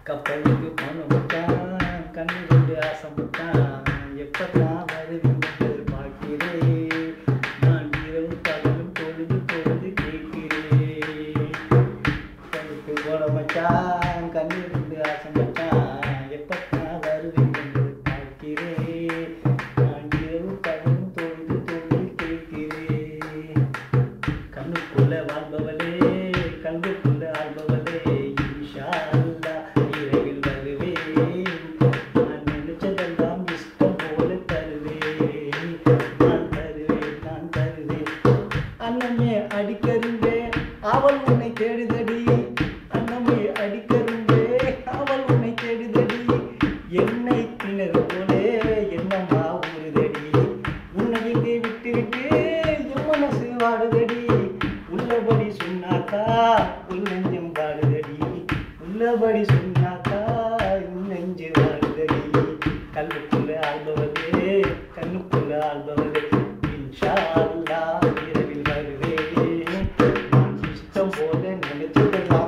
கப்பலுக்கு பணம் விட்டான் கண்ணு கொண்டு ஆசை விட்டான் எப்பதான் வருவீங்க பார்க்கிறேன் நான் இரவு பகலும் பொழுது பொழுது கேட்கிறேன் கண்ணுக்கு போன மச்சான் கண்ணு கொண்டு ஆசை மச்சான் எப்பதான் வருவீங்க பார்க்கிறேன் நான் இரவு பகலும் பொழுது பொழுது கேட்கிறேன் கண்ணுக்குள்ள வாழ்பவளே கண்ணுக்குள்ள ஆள்பவளே இன்ஷா அல்லாஹ் இரவில் வருவேன் நான் நினைச்சதெல்லாம் இஷ்டம் போல தருவேன் நான் தருவேன் அண்ணமே அடிக்கரும்பே அவள் உன்னை தேடுதடி அண்ணமே அடிக்கரும்பே அவள் உன்னை தேடுதடி என்னை திணறு போலே என்னம்மா ஊறுதடி உன்னை எங்கே விட்டு விட்டு என் மனசு வாடுதடி உள்ளபடி சொன்னாக்கா உள் நெஞ்சம் வாடுதடி உள்ளபடி சொன்னாக்கா உள் நெஞ்சு வாடுதடி கல்லுக்குள்ள ஆள்பவரே கண்ணுக்குள்ள ஆள்பவரே இன்ஷா அல்லாஹ் இரவில் வருவேன் நான் இஷ்டம் போல நினைச்சதெல்லாம்